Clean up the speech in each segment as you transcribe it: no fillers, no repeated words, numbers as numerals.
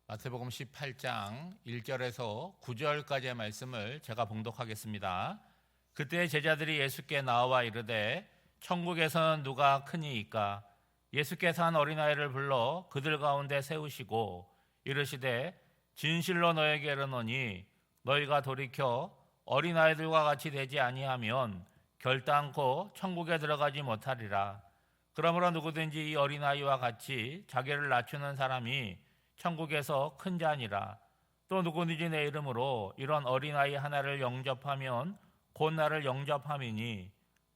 마태복음 18장 1절에서 9절까지의 말씀을 제가 봉독하겠습니다. 그때 제자들이 예수께 나와 이르되 천국에서는 누가 크니이까? 예수께서 한 어린아이를 불러 그들 가운데 세우시고 이르시되 진실로 너에게 이르노니 너희가 돌이켜 어린아이들과 같이 되지 아니하면 결단코 천국에 들어가지 못하리라. 그러므로 누구든지 이 어린아이와 같이 자기를 낮추는 사람이 천국에서 큰 자니라. 또 누구든지 내 이름으로 이런 어린아이 하나를 영접하면 곧 나를 영접함이니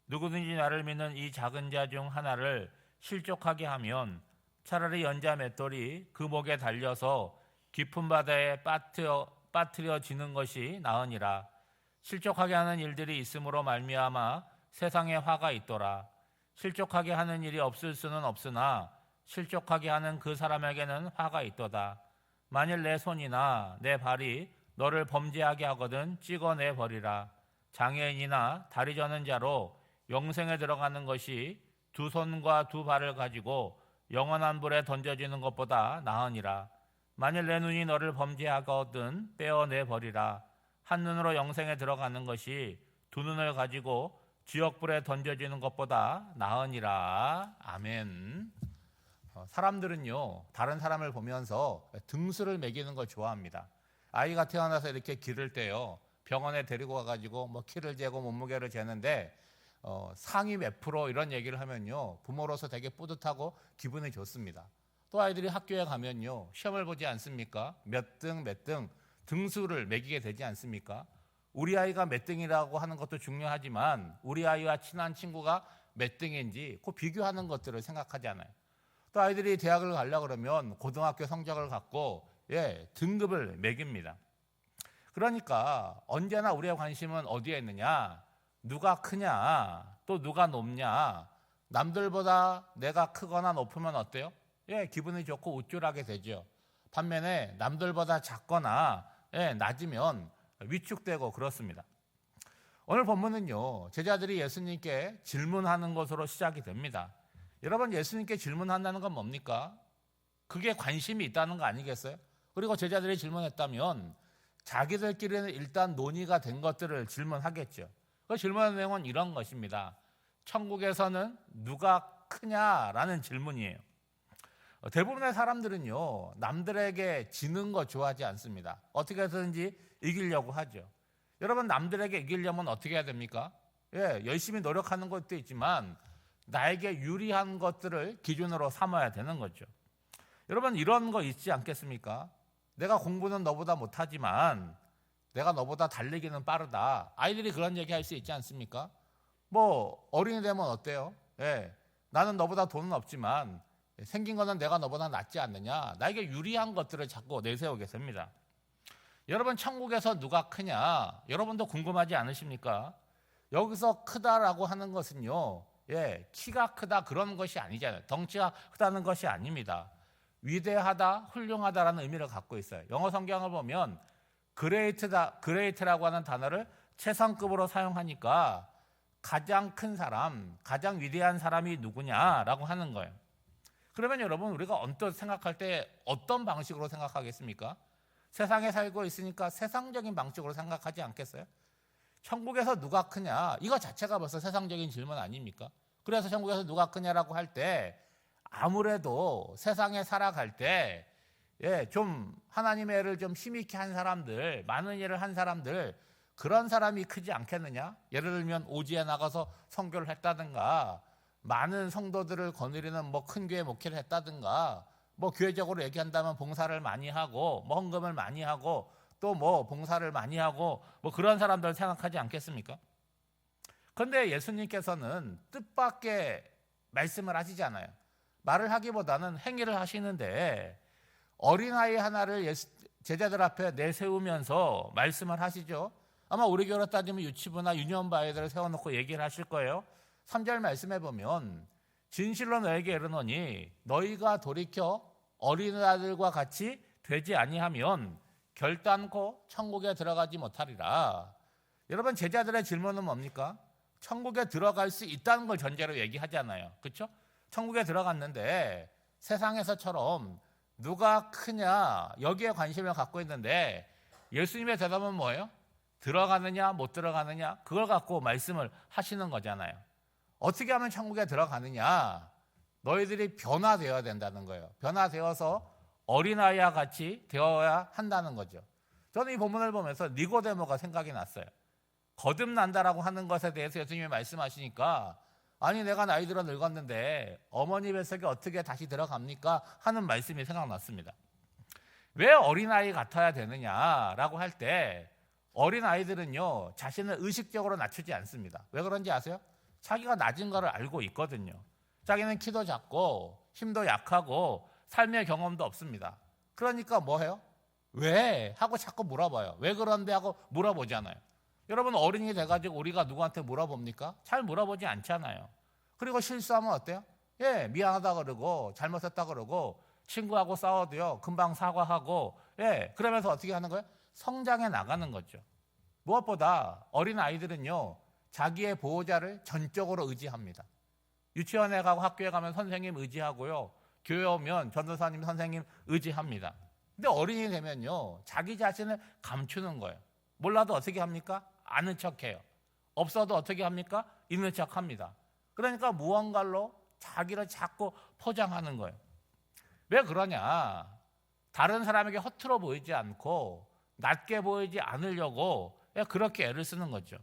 누구든지 나를 믿는 이 작은 자 중 하나를 실족하게 하면 차라리 연자 맷돌이 그 목에 달려서 깊은 바다에 빠뜨려지는 것이 나으니라. 실족하게 하는 일들이 있음으로 말미암아 세상에 화가 있더라. 실족하게 하는 일이 없을 수는 없으나 실족하게 하는 그 사람에게는 화가 있도다. 만일 내 손이나 내 발이 너를 범죄하게 하거든 찍어내 버리라. 장애인이나 다리 저는 자로 영생에 들어가는 것이 두 손과 두 발을 가지고 영원한 불에 던져지는 것보다 나으니라. 만일 내 눈이 너를 범죄하거든 떼어내 버리라. 한 눈으로 영생에 들어가는 것이 두 눈을 가지고 지옥불에 던져지는 것보다 나으니라. 아멘. 사람들은요, 다른 사람을 보면서 등수를 매기는 걸 좋아합니다. 아이가 태어나서 이렇게 기를 때요, 병원에 데리고 가가지고 뭐 키를 재고 몸무게를 재는데 상위 몇 프로 이런 얘기를 하면요, 부모로서 되게 뿌듯하고 기분이 좋습니다. 또 아이들이 학교에 가면요, 시험을 보지 않습니까? 몇 등 등수를 매기게 되지 않습니까? 우리 아이가 몇 등이라고 하는 것도 중요하지만 우리 아이와 친한 친구가 몇 등인지 그 비교하는 것들을 생각하지 않아요. 또 아이들이 대학을 가려고 그러면 고등학교 성적을 갖고 등급을 매깁니다. 그러니까 언제나 우리의 관심은 어디에 있느냐? 누가 크냐? 또 누가 높냐? 남들보다 내가 크거나 높으면 어때요? 기분이 좋고 우쭐하게 되죠. 반면에 남들보다 작거나 낮으면 위축되고 그렇습니다. 오늘 본문은요, 제자들이 예수님께 질문하는 것으로 시작이 됩니다. 여러분, 예수님께 질문한다는 건 뭡니까? 그게 관심이 있다는 거 아니겠어요? 그리고 제자들이 질문했다면 자기들끼리는 일단 논의가 된 것들을 질문하겠죠. 그 질문의 내용은 이런 것입니다. 천국에서는 누가 크냐라는 질문이에요. 대부분의 사람들은요, 남들에게 지는 거 좋아하지 않습니다. 어떻게 해서든지 이기려고 하죠. 여러분, 남들에게 이기려면 어떻게 해야 됩니까? 열심히 노력하는 것도 있지만 나에게 유리한 것들을 기준으로 삼아야 되는 거죠. 여러분, 이런 거 있지 않겠습니까? 내가 공부는 너보다 못하지만 내가 너보다 달리기는 빠르다. 아이들이 그런 얘기 할 수 있지 않습니까? 뭐 어린이 되면 어때요? 나는 너보다 돈은 없지만 생긴 거는 내가 너보다 낫지 않느냐. 나에게 유리한 것들을 자꾸 내세우게 됩니다. 여러분, 천국에서 누가 크냐? 여러분도 궁금하지 않으십니까? 여기서 크다라고 하는 것은요, 키가 크다 그런 것이 아니잖아요. 덩치가 크다는 것이 아닙니다. 위대하다, 훌륭하다라는 의미를 갖고 있어요. 영어 성경을 보면 그레이트라고 하는 단어를 최상급으로 사용하니까 가장 큰 사람, 가장 위대한 사람이 누구냐라고 하는 거예요. 그러면 여러분, 우리가 언뜻 생각할 때 어떤 방식으로 생각하겠습니까? 세상에 살고 있으니까 세상적인 방식으로 생각하지 않겠어요? 천국에서 누가 크냐? 이거 자체가 벌써 세상적인 질문 아닙니까? 그래서 천국에서 누가 크냐라고 할 때 아무래도 세상에 살아갈 때 좀 하나님의 애를 좀 힘있게 한 사람들, 많은 일을 한 사람들, 그런 사람이 크지 않겠느냐? 예를 들면 오지에 나가서 선교를 했다든가, 많은 성도들을 거느리는 뭐 큰 교회 목회를 했다든가, 뭐 교회적으로 얘기한다면 봉사를 많이 하고, 뭐 헌금을 많이 하고, 또 뭐 봉사를 많이 하고, 뭐 그런 사람들 생각하지 않겠습니까? 그런데 예수님께서는 뜻밖의 말씀을 하시잖아요. 말을 하기보다는 행위를 하시는데 어린아이 하나를 제자들 앞에 내세우면서 말씀을 하시죠. 아마 우리 교회로 따지면 유치부나 유년부 아이들을 세워놓고 얘기를 하실 거예요. 3절 말씀해 보면 진실로 너에게 이르노니 너희가 돌이켜 어린아이들과 같이 되지 아니하면 결단코 천국에 들어가지 못하리라. 여러분, 제자들의 질문은 뭡니까? 천국에 들어갈 수 있다는 걸 전제로 얘기하잖아요. 그렇죠? 천국에 들어갔는데 세상에서처럼 누가 크냐 여기에 관심을 갖고 있는데 예수님의 대답은 뭐예요? 들어가느냐 못 들어가느냐 그걸 갖고 말씀을 하시는 거잖아요. 어떻게 하면 천국에 들어가느냐? 너희들이 변화되어야 된다는 거예요. 변화되어서 어린아이와 같이 되어야 한다는 거죠. 저는 이 본문을 보면서 니고데모가 생각이 났어요. 거듭난다라고 하는 것에 대해서 예수님이 말씀하시니까 아니 내가 나이 들어 늙었는데 어머니 뱃속에 어떻게 다시 들어갑니까? 하는 말씀이 생각났습니다. 왜 어린아이 같아야 되느냐라고 할 때 어린아이들은요 자신을 의식적으로 낮추지 않습니다. 왜 그런지 아세요? 자기가 낮은 거를 알고 있거든요. 자기는 키도 작고 힘도 약하고 삶의 경험도 없습니다. 그러니까 뭐해요? 왜? 하고 자꾸 물어봐요. 왜 그런데 하고 물어보잖아요. 여러분 어른이 돼가지고 우리가 누구한테 물어봅니까? 잘 물어보지 않잖아요. 그리고 실수하면 어때요? 예, 미안하다 그러고 잘못했다 그러고 친구하고 싸워도요 금방 사과하고 예, 그러면서 어떻게 하는 거예요? 성장해 나가는 거죠. 무엇보다 어린 아이들은요 자기의 보호자를 전적으로 의지합니다. 유치원에 가고 학교에 가면 선생님 의지하고요. 교회 오면 전도사님 선생님 의지합니다. 근데 어린이 되면요 자기 자신을 감추는 거예요. 몰라도 어떻게 합니까? 아는 척해요. 없어도 어떻게 합니까? 있는 척합니다. 그러니까 무언가로 자기를 자꾸 포장하는 거예요. 왜 그러냐? 다른 사람에게 허투루 보이지 않고 낮게 보이지 않으려고 그렇게 애를 쓰는 거죠.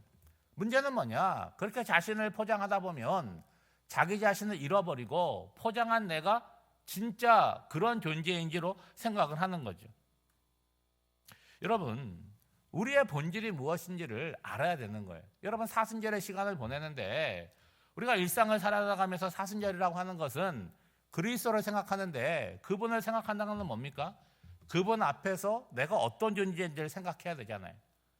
문제는 뭐냐? 그렇게 자신을 포장하다 보면 자기 자신을 잃어버리고 포장한 내가 진짜 그런 존재인지로 생각을 하는 거죠. 여러분 우리의 본질이 무엇인지를 알아야 되는 거예요. 여러분 사순절의 시간을 보내는데 우리가 일상을 살아가면서 사순절이라고 하는 것은 그리스도를 생각하는데 그분을 생각한다는 건 뭡니까? 그분 앞에서 내가 어떤 존재인지를 생각해야 되잖아요.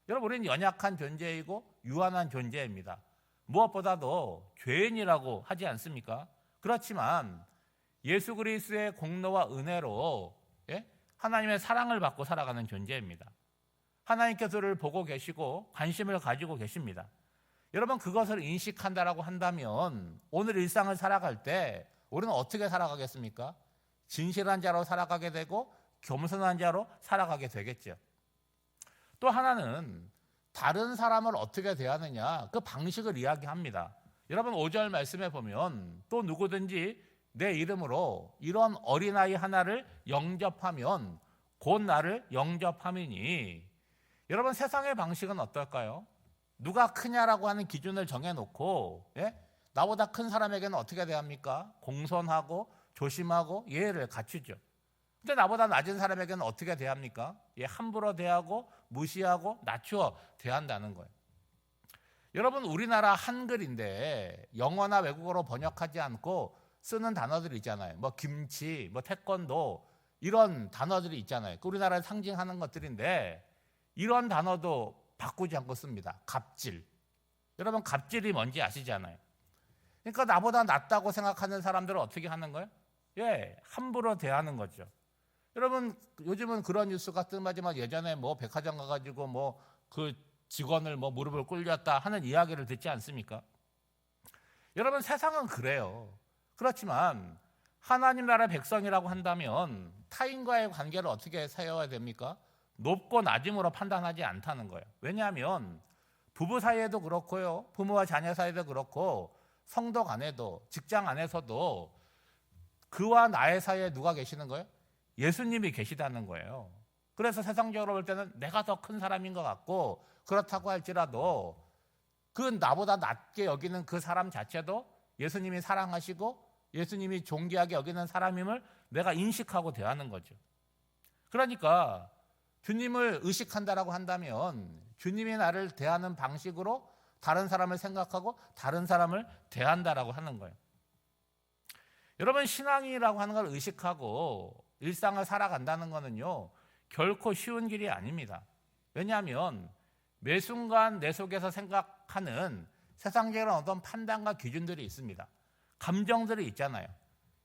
여러분 우리는 연약한 존재이고 유한한 존재입니다. 무엇보다도 죄인이라고 하지 않습니까? 그렇지만 예수 그리스도의 공로와 은혜로 하나님의 사랑을 받고 살아가는 존재입니다. 하나님께서 저를 보고 계시고 관심을 가지고 계십니다. 여러분 그것을 인식한다라고 한다면 오늘 일상을 살아갈 때 우리는 어떻게 살아가겠습니까? 진실한 자로 살아가게 되고 겸손한 자로 살아가게 되겠죠. 또 하나는 다른 사람을 어떻게 대하느냐 그 방식을 이야기합니다. 여러분 5절 말씀에 보면 또 누구든지 내 이름으로 이런 어린아이 하나를 영접하면 곧 나를 영접함이니. 여러분 세상의 방식은 어떨까요? 누가 크냐라고 하는 기준을 정해놓고 나보다 큰 사람에게는 어떻게 대합니까? 공손하고 조심하고 예의를 갖추죠. 근데 나보다 낮은 사람에게는 어떻게 대합니까? 함부로 대하고 무시하고 낮추어 대한다는 거예요. 여러분 우리나라 한글인데 영어나 외국어로 번역하지 않고 쓰는 단어들이 있잖아요. 뭐 김치, 뭐 태권도 이런 단어들이 있잖아요. 우리나라를 상징하는 것들인데 이런 단어도 바꾸지 않고 씁니다. 갑질. 여러분 갑질이 뭔지 아시잖아요. 그러니까 나보다 낫다고 생각하는 사람들은 어떻게 하는 거예요? 함부로 대하는 거죠. 여러분 요즘은 그런 뉴스가 뜸하지만 예전에 뭐 백화점 가가지고 뭐 그 직원을 뭐 무릎을 꿇렸다 하는 이야기를 듣지 않습니까? 여러분 세상은 그래요. 그렇지만 하나님 나라의 백성이라고 한다면 타인과의 관계를 어떻게 세워야 됩니까? 높고 낮음으로 판단하지 않다는 거예요. 왜냐하면 부부 사이에도 그렇고요. 부모와 자녀 사이에도 그렇고 성도 간에도 직장 안에서도 그와 나의 사이에 누가 계시는 거예요? 예수님이 계시다는 거예요. 그래서 세상적으로 볼 때는 내가 더 큰 사람인 것 같고 그렇다고 할지라도 그 나보다 낮게 여기는 그 사람 자체도 예수님이 사랑하시고 예수님이 존귀하게 여기는 사람임을 내가 인식하고 대하는 거죠. 그러니까 주님을 의식한다라고 한다면 주님이 나를 대하는 방식으로 다른 사람을 생각하고 다른 사람을 대한다라고 하는 거예요. 여러분 신앙이라고 하는 걸 의식하고 일상을 살아간다는 거는요 결코 쉬운 길이 아닙니다. 왜냐하면 매 순간 내 속에서 생각하는 세상적인 어떤 판단과 기준들이 있습니다. 감정들이 있잖아요.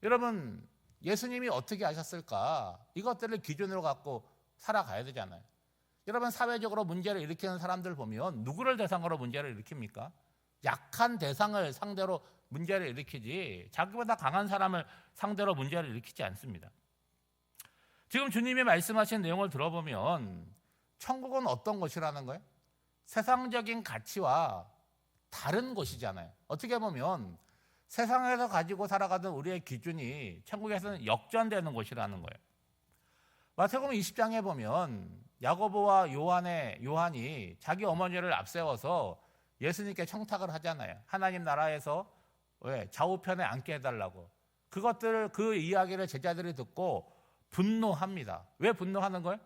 여러분 예수님이 어떻게 하셨을까? 이것들을 기준으로 갖고 살아가야 되잖아요. 여러분 사회적으로 문제를 일으키는 사람들 보면 누구를 대상으로 문제를 일으킵니까? 약한 대상을 상대로 문제를 일으키지 자기보다 강한 사람을 상대로 문제를 일으키지 않습니다. 지금 주님이 말씀하신 내용을 들어보면 천국은 어떤 곳이라는 거예요? 세상적인 가치와 다른 곳이잖아요. 어떻게 보면 세상에서 가지고 살아가던 우리의 기준이 천국에서는 역전되는 곳이라는 거예요. 마태복음 20장에 보면 야고보와 요한이 자기 어머니를 앞세워서 예수님께 청탁을 하잖아요. 하나님 나라에서 좌우편에 앉게 해달라고. 그 이야기를 제자들이 듣고 분노합니다. 왜 분노하는 거예요?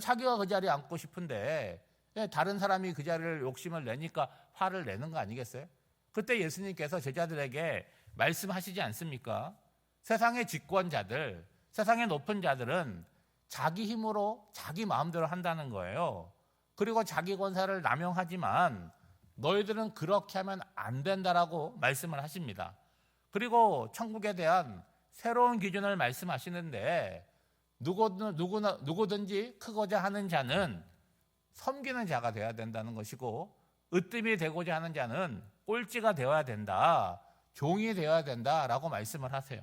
자기가 그 자리에 앉고 싶은데 다른 사람이 그 자리를 욕심을 내니까 화를 내는 거 아니겠어요? 그때 예수님께서 제자들에게 말씀하시지 않습니까? 세상의 집권자들, 세상의 높은 자들은 자기 힘으로 자기 마음대로 한다는 거예요. 그리고 자기 권세를 남용하지만 너희들은 그렇게 하면 안 된다라고 말씀을 하십니다. 그리고 천국에 대한 새로운 기준을 말씀하시는데 누구든지 크고자 하는 자는 섬기는 자가 되어야 된다는 것이고 으뜸이 되고자 하는 자는 꼴찌가 되어야 된다, 종이 되어야 된다라고 말씀을 하세요.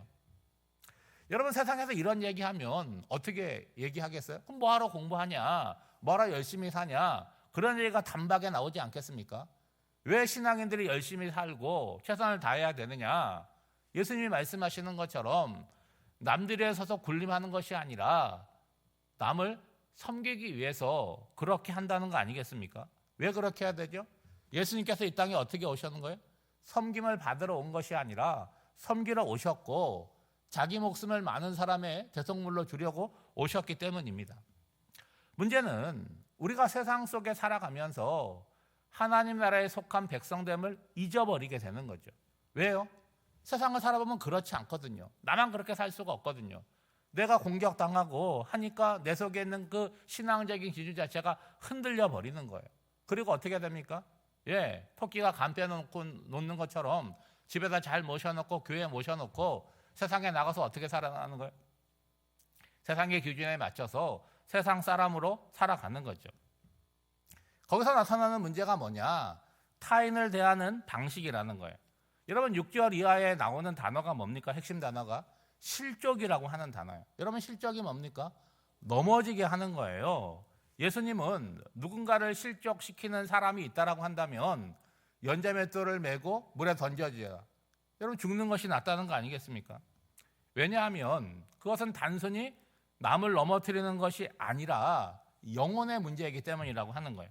여러분, 세상에서 이런 얘기하면 어떻게 얘기하겠어요? 그럼 뭐하러 공부하냐, 뭐하러 열심히 사냐, 그런 얘기가 단박에 나오지 않겠습니까? 왜 신앙인들이 열심히 살고 최선을 다해야 되느냐? 예수님이 말씀하시는 것처럼 남들에 서서 군림하는 것이 아니라 남을 섬기기 위해서 그렇게 한다는 거 아니겠습니까? 왜 그렇게 해야 되죠? 예수님께서 이 땅에 어떻게 오셨는 거예요? 섬김을 받으러 온 것이 아니라 섬기러 오셨고 자기 목숨을 많은 사람의 대속물로 주려고 오셨기 때문입니다. 문제는 우리가 세상 속에 살아가면서 하나님 나라에 속한 백성됨을 잊어버리게 되는 거죠. 왜요? 세상을 살아보면 그렇지 않거든요. 나만 그렇게 살 수가 없거든요. 내가 공격당하고 하니까 내 속에 있는 그 신앙적인 기준 자체가 흔들려 버리는 거예요. 그리고 어떻게 됩니까? 토끼가 간 빼놓는 것처럼 집에다 잘 모셔놓고 교회에 모셔놓고 세상에 나가서 어떻게 살아가는 거예요? 세상의 기준에 맞춰서 세상 사람으로 살아가는 거죠. 거기서 나타나는 문제가 뭐냐? 타인을 대하는 방식이라는 거예요. 여러분, 6절 이하에 나오는 단어가 뭡니까? 핵심 단어가 실족이라고 하는 단어예요. 여러분, 실족이 뭡니까? 넘어지게 하는 거예요. 예수님은 누군가를 실족시키는 사람이 있다라고 한다면 연자맷돌을 메고 물에 던져줘야 여러분 죽는 것이 낫다는 거 아니겠습니까? 왜냐하면 그것은 단순히 남을 넘어뜨리는 것이 아니라 영혼의 문제이기 때문이라고 하는 거예요.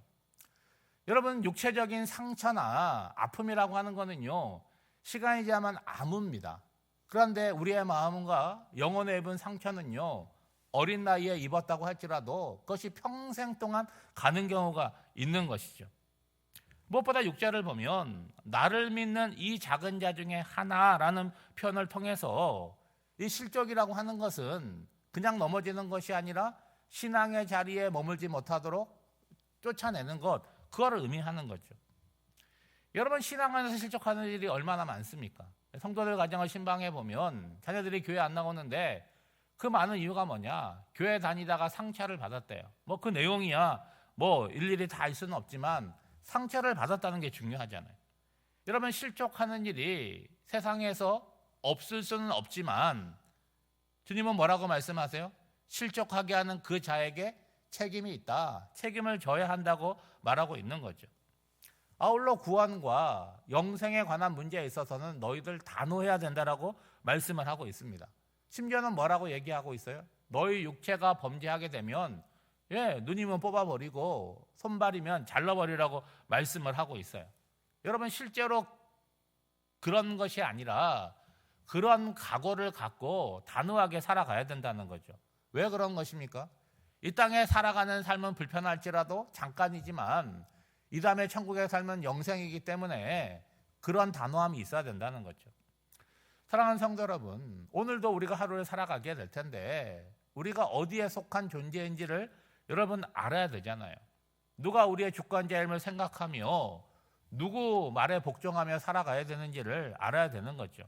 여러분, 육체적인 상처나 아픔이라고 하는 거는요, 시간이 지나면 아뭅니다. 그런데 우리의 마음과 영혼에 입은 상처는요, 어린 나이에 입었다고 할지라도 그것이 평생 동안 가는 경우가 있는 것이죠. 무엇보다 6절을 보면 나를 믿는 이 작은 자 중에 하나라는 표현을 통해서 이 실족이라고 하는 것은 그냥 넘어지는 것이 아니라 신앙의 자리에 머물지 못하도록 쫓아내는 것, 그거를 의미하는 거죠. 여러분, 신앙 안에서 실족하는 일이 얼마나 많습니까? 성도들 가정을 신방해 보면 자녀들이 교회 안 나오는데 그 많은 이유가 뭐냐? 교회 다니다가 상처를 받았대요. 그 내용이야 일일이 다 알 수는 없지만 상처를 받았다는 게 중요하잖아요. 여러분, 실족하는 일이 세상에서 없을 수는 없지만 주님은 뭐라고 말씀하세요? 실족하게 하는 그 자에게 책임이 있다. 책임을 져야 한다고 말하고 있는 거죠. 아울러 구원과 영생에 관한 문제에 있어서는 너희들 단호해야 된다라고 말씀을 하고 있습니다. 심지어는 뭐라고 얘기하고 있어요? 너희 육체가 범죄하게 되면 누님은 뽑아버리고 손발이면 잘라버리라고 말씀을 하고 있어요. 여러분, 실제로 그런 것이 아니라 그런 각오를 갖고 단호하게 살아가야 된다는 거죠. 왜 그런 것입니까? 이 땅에 살아가는 삶은 불편할지라도 잠깐이지만 이 다음에 천국에 살면 영생이기 때문에 그런 단호함이 있어야 된다는 거죠. 사랑하는 성도 여러분, 오늘도 우리가 하루를 살아가게 될 텐데 우리가 어디에 속한 존재인지를 여러분 알아야 되잖아요. 누가 우리의 주권자임을 생각하며 누구 말에 복종하며 살아가야 되는지를 알아야 되는 거죠.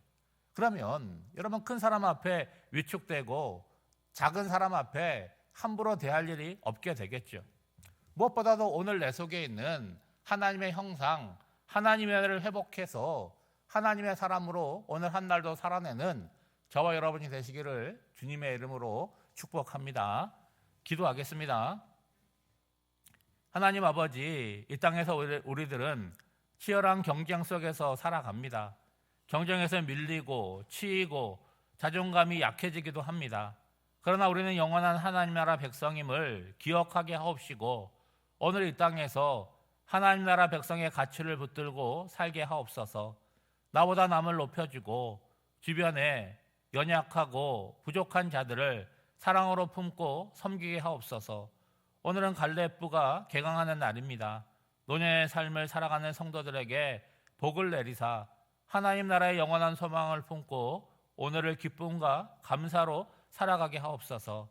그러면 여러분, 큰 사람 앞에 위축되고 작은 사람 앞에 함부로 대할 일이 없게 되겠죠. 무엇보다도 오늘 내 속에 있는 하나님의 형상, 하나님의 은혜를 회복해서 하나님의 사람으로 오늘 한 날도 살아내는 저와 여러분이 되시기를 주님의 이름으로 축복합니다. 기도하겠습니다. 하나님 아버지, 이 땅에서 우리들은 치열한 경쟁 속에서 살아갑니다. 경쟁에서 밀리고 치이고 자존감이 약해지기도 합니다. 그러나 우리는 영원한 하나님 나라 백성임을 기억하게 하옵시고 오늘 이 땅에서 하나님 나라 백성의 가치를 붙들고 살게 하옵소서. 나보다 남을 높여주고 주변에 연약하고 부족한 자들을 사랑으로 품고 섬기게 하옵소서. 오늘은 갈렙부가 개강하는 날입니다. 노년의 삶을 살아가는 성도들에게 복을 내리사 하나님 나라의 영원한 소망을 품고 오늘을 기쁨과 감사로 살아가게 하옵소서.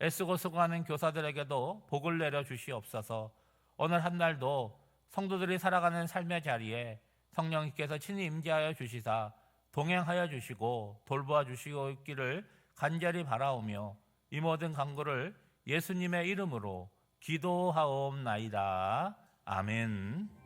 애쓰고 수고하는 교사들에게도 복을 내려 주시옵소서. 오늘 한 날도 성도들이 살아가는 삶의 자리에 성령님께서 친히 임재하여 주시사 동행하여 주시고 돌보아 주시기를 간절히 바라오며 이 모든 간구를 예수님의 이름으로 기도하옵나이다. 아멘.